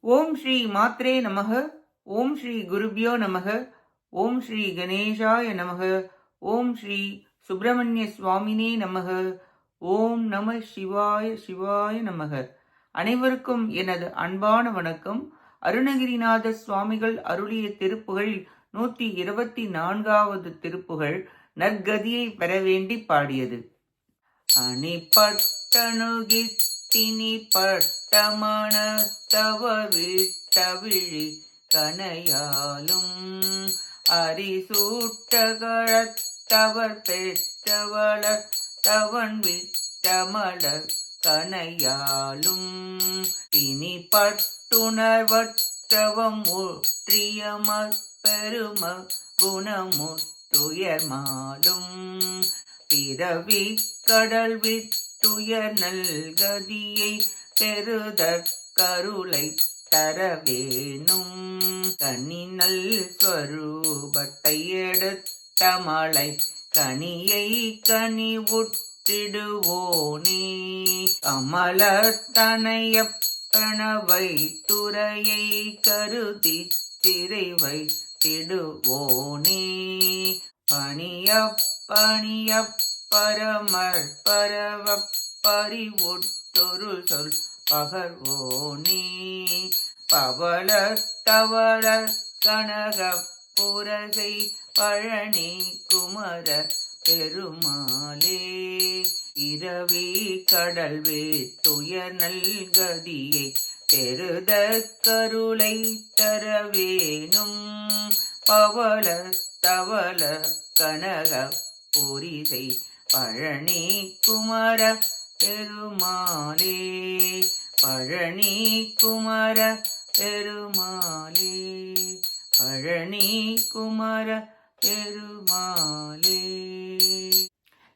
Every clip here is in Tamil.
ஓம் ஸ்ரீ மாத்ரே நமக. ஓம் ஸ்ரீ குருபியோ நமக. ஓம் ஸ்ரீ கணேஷாய நமக. ஓம் ஸ்ரீ சுப்பிரமணிய சுவாமினே நமக. ஓம் நம சிவாய சிவாய நமக. அனைவருக்கும் எனது அன்பான வணக்கம். அருணகிரிநாத சுவாமிகள் அருளிய திருப்புகழில் 124வது திருப்புகழ் நற்கதியை பெற வேண்டி பாடியது. அணிப்பட்டணுகி தினி பட்டமணத்தவ விட்டவிழி கனையாலும் அரிசூட்டகழத்தவர் பெற்றவளர் தவன் விட்டமலர் கனையாலும் தினி பட்டுணர்வற்றவம் ஒற்றியமற் பெரும குணமுத்துயர் மாலும் பிறவி கடல் விட்டுயர் நல்கதியை பெறுதற் கருளை தரவேனும் கனி நல் ஸ்வரூபத்தை எடுத்த மலை கனியை கனி உற்றிடுவோனே அமலத்தனையப்பணவை துறையை கருதி சிறை வைத்திடுவோனே பணியப் பரமர் பரவப் பறிவுட்டொரு சொல் பகர்வோனே பவளர் தவளர் கனக புரசை பழனி குமர பெருமாளே இரவி கடல் வேத்துயர் நல்கதியை பெருத கருளை தரவேனும் பவள தவள கனக புரிசை பழனி குமர பெருமாளே பழனி குமர பெருமாளே பழனி குமர பெருமாளே.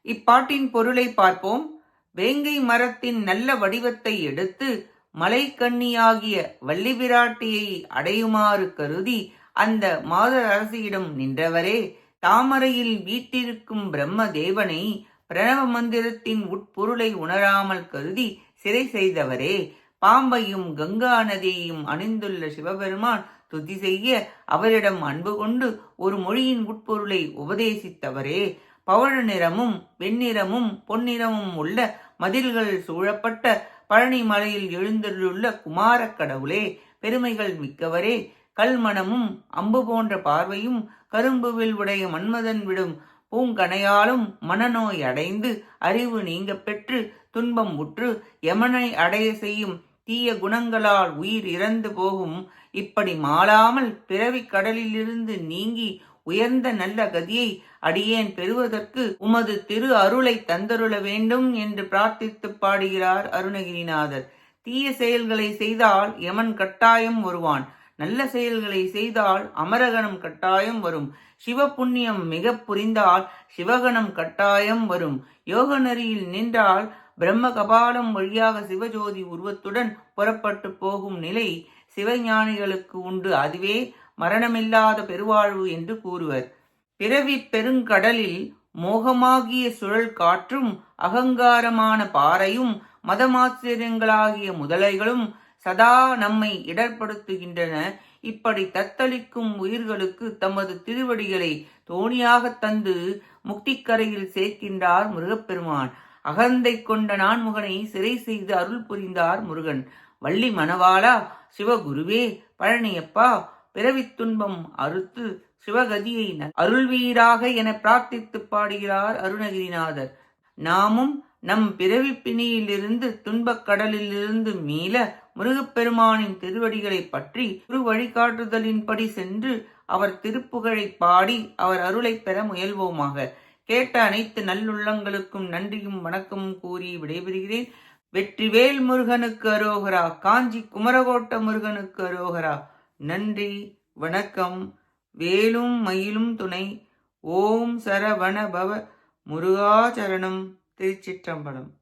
இப்பாட்டின் பொருளை பார்ப்போம். வேங்கை மரத்தின் நல்ல வடிவத்தை எடுத்து மலைக்கண்ணியாகிய வள்ளி பிராட்டியை அடையுமாறு கருதி அந்த மாதர் அரசியிடம் நின்றவரே, தாமரையில் வீட்டிருக்கும் பிரம்ம தேவனை பிரணவ மந்திரத்தின் உட்பொருளை உணராமல் கருதி சிறை செய்தவரே, பாம்பையும் கங்கா நதியையும் அணிந்துள்ள சிவபெருமான் துதி செய்ய அவரிடம் அன்பு கொண்டு ஒரு மொழியின் உட்பொருளை உபதேசித்தவரே, பவழ நிறமும் வெண்ணிறமும் பொன்னிறமும் உள்ள மதில்கள் சூழப்பட்ட பழனி மலையில் எழுந்தருளுள்ள குமாரக் கடவுளே, பெருமைகள் மிக்கவரே, கல்மணமும் அம்பு போன்ற பார்வையும் கரும்புவில் உடைய மன்மதன் விடும் பூங்கனையாலும் மனநோய் அடைந்து அறிவு நீங்க பெற்று துன்பம் உற்று யமனை அடைய செய்யும் தீய குணங்களால் உயிர் இறந்து போகும். இப்படி மாளாமல் பிறவி கடலிலிருந்து நீங்கி உயர்ந்த நல்ல கதியை அடியேன் பெறுவதற்கு உமது திரு அருளை தந்தருள வேண்டும் என்று பிரார்த்தித்து பாடுகிறார் அருணகிரிநாதர். தீய செயல்களை செய்தால் யமன் கட்டாயம் வருவான். நல்ல செயல்களை செய்தால் அமரகணம் கட்டாயம் வரும். சிவ புண்ணியம் மிக புரிந்தால் சிவகணம் கட்டாயம் வரும். யோக நெறியில் நின்றால் பிரம்ம கபாலம் வழியாக சிவஜோதி உருவத்துடன் புறப்பட்டு போகும் நிலை சிவஞானிகளுக்கு உண்டு. அதுவே மரணமில்லாத பெருவாழ்வு என்று கூறுவர். பிறவி பெருங்கடலில் மோகமாகிய சுழல் காற்றும் அகங்காரமான பாறையும் மதமாச்சரியங்களாகிய முதலைகளும் சதா நம்மை இடர்படுத்துகின்றன. இப்படி தத்தளிக்கும் உயிர்களுக்கு தமது திருவடிகளை தோணியாக தந்து முக்திக்கரையில் சேர்க்கின்றார் முருகப்பெருமான். அகந்தை கொண்ட நான்முகனை சிறை செய்து அருள் புரிந்தார் முருகன். வள்ளி மணவாளா, சிவகுருவே, பழனியப்பா, பிறவித் துன்பம் அறுத்து சிவகதியை அருள்வீராக என பிரார்த்தித்து பாடுகிறார் அருணகிரிநாதர். நாமும் நம் பிறவி பிணியிலிருந்து துன்பக் கடலிலிருந்து மீள முருகப்பெருமானின் திருவடிகளை பற்றி ஒரு வழிகாட்டுதலின்படி சென்று அவர் திருப்புகழை பாடி அவர் அருளை பெற முயல்வோமாக. கேட்ட அனைத்து நல்லுள்ளங்களுக்கும் நன்றியும் வணக்கமும் கூறி விடைபெறுகிறேன். வெற்றிவேல் முருகனுக்கு அரோகரா. காஞ்சி குமரகோட்ட முருகனுக்கு அரோகரா. நன்றி, வணக்கம். வேலும் மயிலும் துணை. ஓம் சரவண பவ முருகாச்சரணம். திருச்சிற்றம்பலம்.